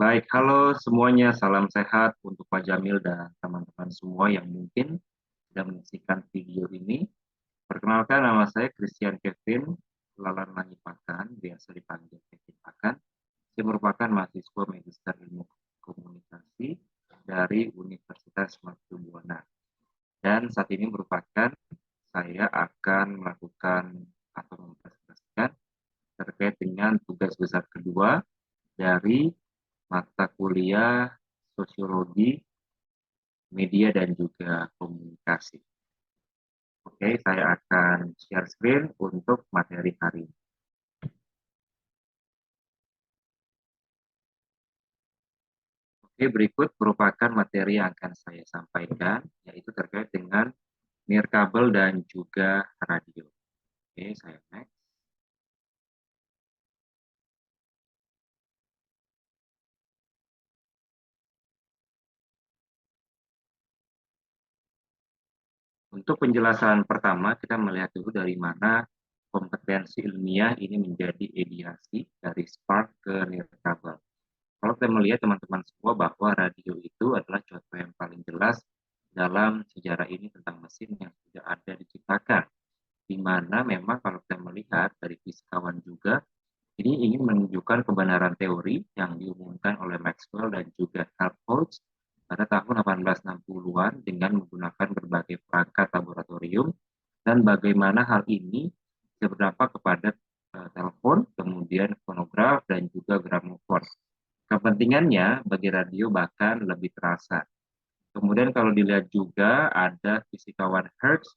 Baik, halo semuanya, salam sehat untuk Pak Jamil dan teman-teman semua yang mungkin sedang menyaksikan video ini. Perkenalkan, nama saya Christian Kevin Lalan Langipakan, biasa dipanggil Kevin Pakan. Saya merupakan mahasiswa Magister Ilmu Komunikasi dari Universitas Mercu Buana. Dan saat ini merupakan saya akan melakukan atau mempresentasikan terkait dengan tugas besar kedua dari mata kuliah Sosiologi, Media, dan juga Komunikasi. Oke, saya akan share screen untuk materi hari ini. Oke, berikut merupakan materi yang akan saya sampaikan, yaitu terkait dengan nirkabel dan juga radio. Oke, saya next. Untuk penjelasan pertama, kita melihat dulu dari mana kompetensi ilmiah ini menjadi mediasi dari spark ke nirkabel. Kalau kita melihat teman-teman semua bahwa radio itu adalah contoh yang paling jelas dalam sejarah ini tentang mesin yang sudah ada diciptakan. Di mana memang kalau kita melihat dari fisikawan juga, ini ingin menunjukkan kebenaran teori yang diumumkan oleh Maxwell dan juga Helmholtz pada tahun 1860-an dengan menggunakan berbagai perangkat laboratorium dan bagaimana hal ini bisa berdampak kepada telepon, kemudian fonograf, dan juga gramofon. Kepentingannya bagi radio bahkan lebih terasa. Kemudian kalau dilihat juga ada fisikawan Hertz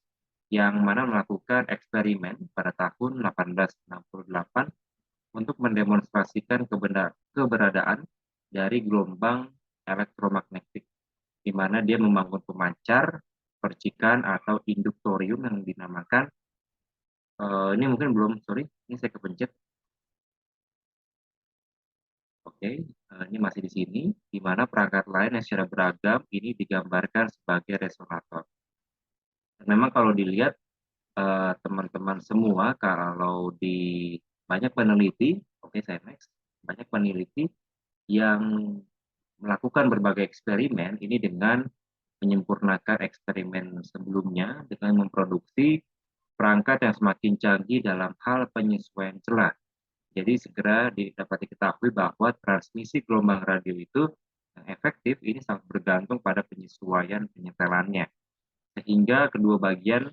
yang mana melakukan eksperimen pada tahun 1868 untuk mendemonstrasikan keberadaan dari gelombang elektromagnetik, di mana dia membangun pemancar, percikan atau induktorium yang dinamakan, ini mungkin belum, sorry, ini saya kepencet. Oke, ini masih di sini, di mana perangkat lain yang secara beragam ini digambarkan sebagai resonator. Dan memang kalau dilihat teman-teman semua, kalau di banyak peneliti, oke saya next, banyak peneliti yang melakukan berbagai eksperimen ini dengan menyempurnakan eksperimen sebelumnya dengan memproduksi perangkat yang semakin canggih dalam hal penyesuaian celah. Jadi segera dapat diketahui bahwa transmisi gelombang radio itu yang efektif ini sangat bergantung pada penyesuaian penyetelannya. Sehingga kedua bagian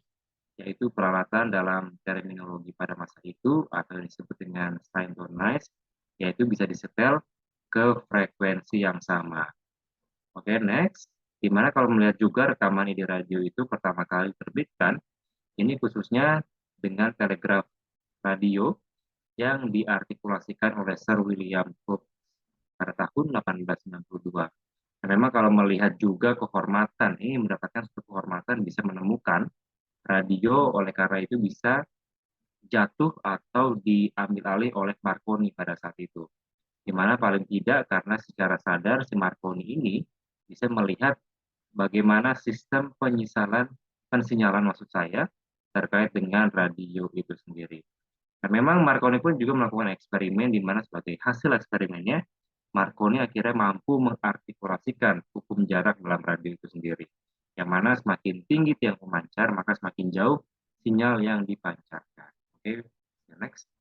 yaitu peralatan dalam terminologi pada masa itu atau yang disebut dengan synchronize, yaitu bisa disetel ke frekuensi yang sama. Oke, next. Dimana kalau melihat juga rekaman di radio itu pertama kali terbitkan, ini khususnya dengan telegraf radio yang diartikulasikan oleh Sir William Hope pada tahun 1892. Dan memang kalau melihat juga kehormatan, ini mendapatkan suatu kehormatan bisa menemukan radio oleh karena itu bisa jatuh atau diambil alih oleh Marconi pada saat itu. Di mana paling tidak karena secara sadar si Marconi ini bisa melihat bagaimana sistem pensinyalan maksud saya terkait dengan radio itu sendiri. Dan memang Marconi pun juga melakukan eksperimen di mana sebagai hasil eksperimennya Marconi akhirnya mampu mengartikulasikan hukum jarak dalam radio itu sendiri. Yang mana semakin tinggi tiang pemancar, maka semakin jauh sinyal yang dipancarkan. Oke, next.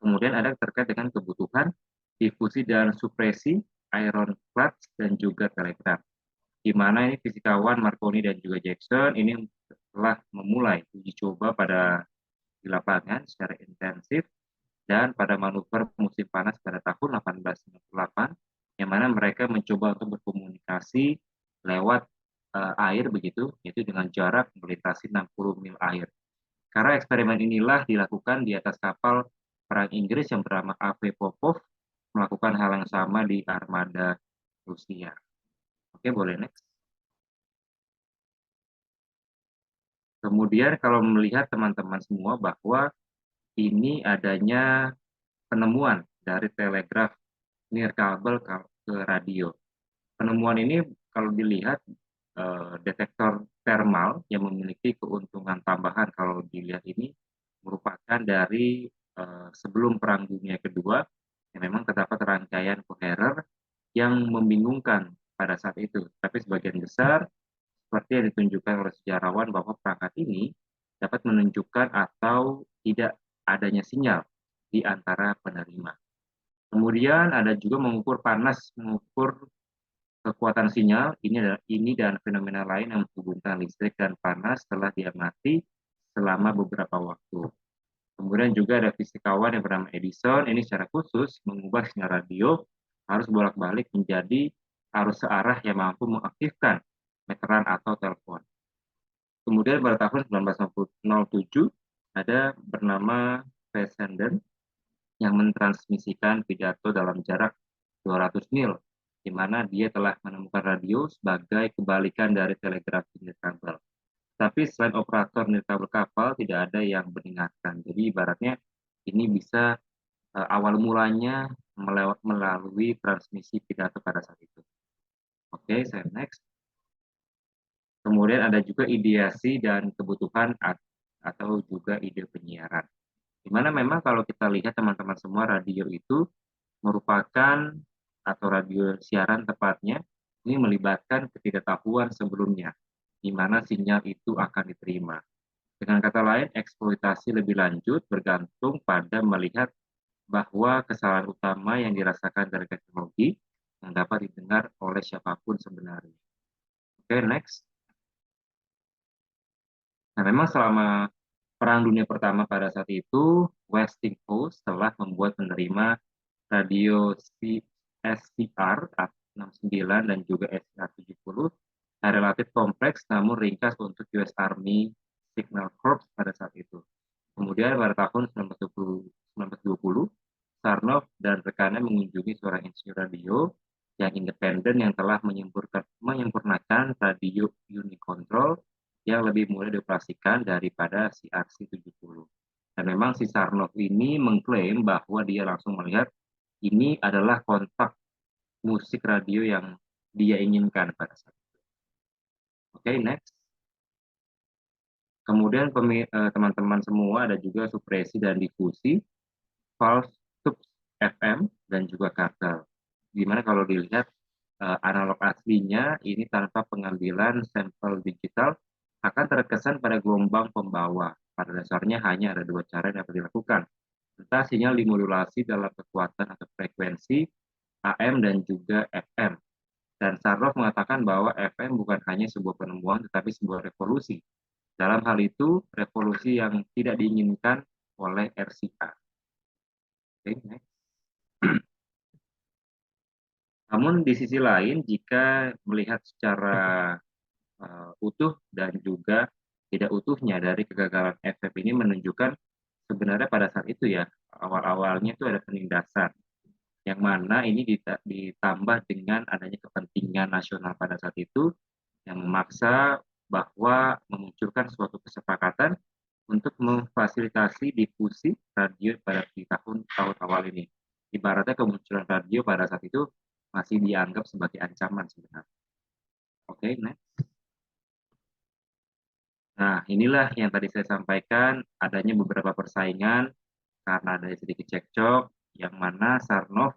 Kemudian ada terkait dengan kebutuhan difusi dan supresi, ironclad, dan juga telegraf. Di mana ini fisikawan Marconi dan juga Jackson ini telah memulai uji coba di lapangan secara intensif dan pada manuver musim panas pada tahun 1898, yang mana mereka mencoba untuk berkomunikasi lewat air begitu, yaitu dengan jarak melintasi 60 mil air. Karena eksperimen inilah dilakukan di atas kapal perang Inggris yang bernama A.V. Popov, melakukan hal yang sama di armada Rusia. Oke, boleh next. Kemudian kalau melihat teman-teman semua bahwa ini adanya penemuan dari telegraf nirkabel ke radio. Penemuan ini kalau dilihat detektor thermal yang memiliki keuntungan tambahan kalau dilihat ini merupakan dari sebelum Perang Dunia Kedua, Ya, memang terdapat rangkaian coherer yang membingungkan pada saat itu, tapi sebagian besar seperti yang ditunjukkan oleh sejarawan bahwa perangkat ini dapat menunjukkan atau tidak adanya sinyal di antara penerima. Kemudian ada juga mengukur panas, mengukur kekuatan sinyal. Ini dan fenomena lain yang menghubungkan listrik dan panas setelah diamati selama beberapa waktu. Kemudian juga ada fisikawan yang bernama Edison, ini secara khusus mengubah sinyal radio harus bolak-balik menjadi arus searah yang mampu mengaktifkan meteran atau telepon. Kemudian pada tahun 1907 ada bernama Fessenden yang mentransmisikan pidato dalam jarak 200 mil, di mana dia telah menemukan radio sebagai kebalikan dari telegrafi nirkabel. Tapi selain operator nirkabel kapal, tidak ada yang mendengarkan. Jadi ibaratnya ini bisa awal mulanya melalui transmisi pidato pada saat itu. Oke, saya next. Kemudian ada juga ideasi dan kebutuhan atau juga ide penyiaran. Di mana memang kalau kita lihat teman-teman semua, radio itu merupakan atau radio siaran tepatnya ini melibatkan ketidaktahuan sebelumnya di mana sinyal itu akan diterima. Dengan kata lain, eksploitasi lebih lanjut bergantung pada melihat bahwa kesalahan utama yang dirasakan dari teknologi yang dapat didengar oleh siapapun sebenarnya. Oke, next. Nah, memang selama Perang Dunia Pertama pada saat itu, Westinghouse telah membuat penerima radio SCR 69 dan juga SCR 70 yang relatif kompleks namun ringkas untuk US Army Signal Corps pada saat itu. Kemudian pada tahun 1920, Sarnoff dan rekannya mengunjungi seorang insinyur radio yang independen yang telah menyempurnakan radio unicontrol yang lebih mudah dioperasikan daripada si RC-70. Dan memang si Sarnoff ini mengklaim bahwa dia langsung melihat ini adalah kontak musik radio yang dia inginkan pada saat itu. Oke, next. Kemudian teman-teman semua ada juga supresi dan difusi, false sub FM, dan juga kartel. Dimana kalau dilihat analog aslinya ini tanpa pengambilan sampel digital akan terkesan pada gelombang pembawa. Pada dasarnya hanya ada dua cara yang dapat dilakukan. Entah sinyal dimodulasi dalam kekuatan atau frekuensi AM dan juga FM. Dan Sarnoff mengatakan bahwa FM bukan hanya sebuah penemuan tetapi sebuah revolusi. Dalam hal itu, revolusi yang tidak diinginkan oleh RCA. Okay, next. Namun di sisi lain, jika melihat secara utuh dan juga tidak utuhnya dari kegagalan FF ini menunjukkan sebenarnya pada saat itu ya, awal-awalnya itu ada penindasan, yang mana ini ditambah dengan adanya kepentingan nasional pada saat itu, yang memaksa bahwa memunculkan suatu kesepakatan untuk memfasilitasi difusi radio pada di tahun-tahun awal ini. Ibaratnya kemunculan radio pada saat itu masih dianggap sebagai ancaman sebenarnya. Oke, next. Nah, inilah yang tadi saya sampaikan, adanya beberapa persaingan karena ada sedikit cekcok, yang mana Sarnoff,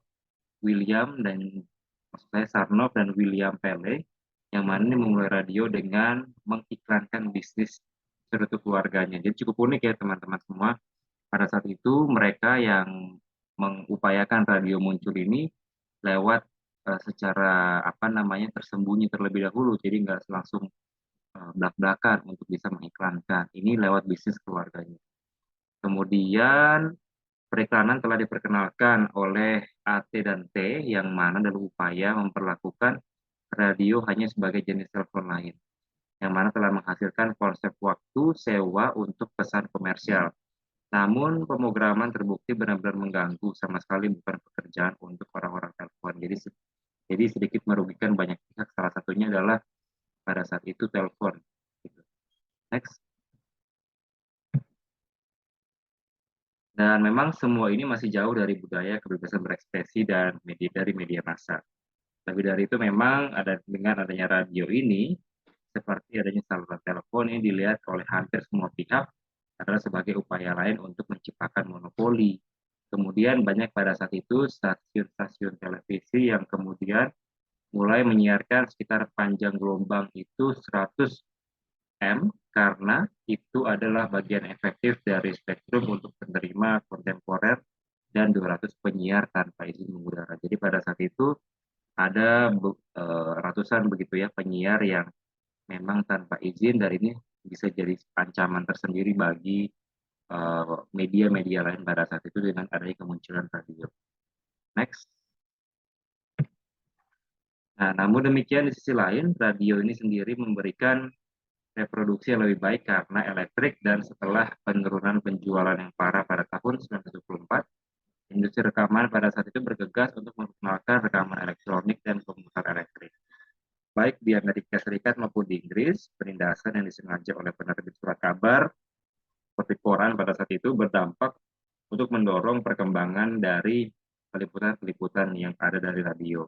William, dan maksud saya Sarnoff dan William Pelle, yang mana ini memulai radio dengan mengiklankan bisnis sekutu keluarganya. Jadi cukup unik ya teman-teman semua. Pada saat itu mereka yang mengupayakan radio muncul ini lewat secara apa namanya tersembunyi terlebih dahulu, jadi nggak langsung belak-belakan untuk bisa mengiklankan. Ini lewat bisnis keluarganya. Kemudian periklanan telah diperkenalkan oleh AT dan T yang mana dalam upaya memperlakukan radio hanya sebagai jenis telepon lain, yang mana telah menghasilkan konsep waktu sewa untuk pesan komersial. Namun pemrograman terbukti benar-benar mengganggu, sama sekali bukan pekerjaan untuk orang-orang telepon. Jadi sedikit merugikan banyak pihak, salah satunya adalah pada saat itu telepon. Next. Dan memang semua ini masih jauh dari budaya kebebasan berekspresi dan dari media massa. Lebih dari itu memang dengan adanya radio ini, seperti adanya saluran telepon yang dilihat oleh hampir semua pihak adalah sebagai upaya lain untuk menciptakan monopoli, Kemudian banyak pada saat itu stasiun-stasiun televisi yang kemudian mulai menyiarkan sekitar panjang gelombang itu 100 M karena itu adalah bagian efektif dari spektrum untuk penerima kontemporer dan 200 penyiar tanpa izin mengudara. Jadi pada saat itu ada ratusan begitu ya penyiar yang memang tanpa izin, dan ini bisa jadi ancaman tersendiri bagi media-media lain pada saat itu dengan adanya kemunculan radio. Next. Nah, namun demikian di sisi lain, radio ini sendiri memberikan reproduksi yang lebih baik karena elektrik, dan setelah penurunan penjualan yang parah pada tahun 1974, industri rekaman pada saat itu bergegas untuk memperkenalkan rekaman elektronik dan komputer elektrik. Baik di Amerika Serikat maupun di Inggris, penindasan yang disengaja oleh penerbit surat kabar seperti koran pada saat itu berdampak untuk mendorong perkembangan dari peliputan-peliputan yang ada dari radio.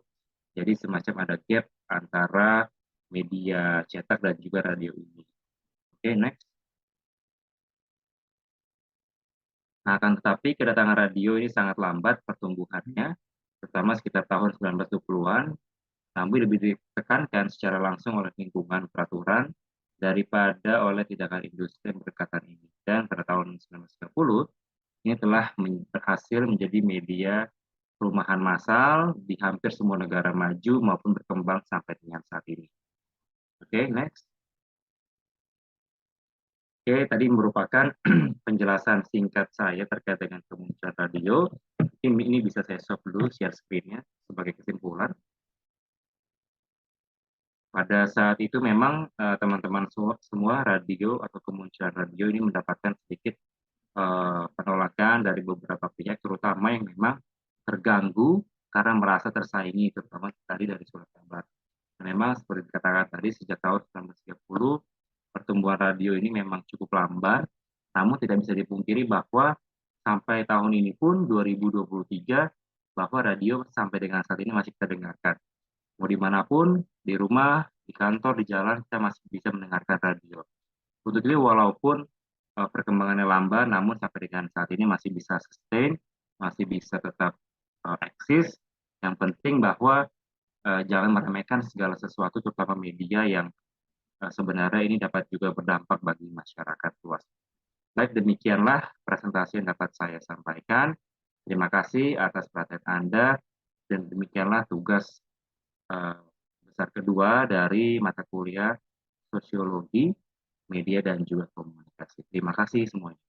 Jadi semacam ada gap antara media cetak dan juga radio ini. Oke, next. Nah, akan tetapi kedatangan radio ini sangat lambat pertumbuhannya, terutama sekitar tahun 1920-an, namun lebih ditekankan secara langsung oleh lingkungan peraturan daripada oleh tindakan industri yang berdekatan ini. Dan pada tahun 1930, ini telah berhasil menjadi media perumahan massal di hampir semua negara maju maupun berkembang sampai dengan saat ini. Oke, next. Oke, tadi merupakan penjelasan singkat saya terkait dengan kemunculan radio. Ini bisa saya stop dulu share screen-nya sebagai kesimpulan. Pada saat itu memang teman-teman semua radio atau kemunculan radio ini mendapatkan sedikit penolakan dari beberapa pihak, terutama yang memang terganggu karena merasa tersaingi, terutama tadi dari surat kabar. Memang seperti dikatakan tadi, sejak tahun 1930 pertumbuhan radio ini memang cukup lambat, namun tidak bisa dipungkiri bahwa sampai tahun ini pun 2023 bahwa radio sampai dengan saat ini masih terdengarkan. Mau dimanapun, di rumah, di kantor, di jalan, kita masih bisa mendengarkan radio. Untuk itu walaupun perkembangannya lambat, namun sampai dengan saat ini masih bisa sustain, masih bisa tetap eksis. Yang penting bahwa jangan meremehkan segala sesuatu, terutama media yang sebenarnya ini dapat juga berdampak bagi masyarakat luas. Baik, demikianlah presentasi yang dapat saya sampaikan. Terima kasih atas perhatian Anda, dan demikianlah tugas besar kedua dari mata kuliah Sosiologi, Media, dan juga Komunikasi. Terima kasih semuanya.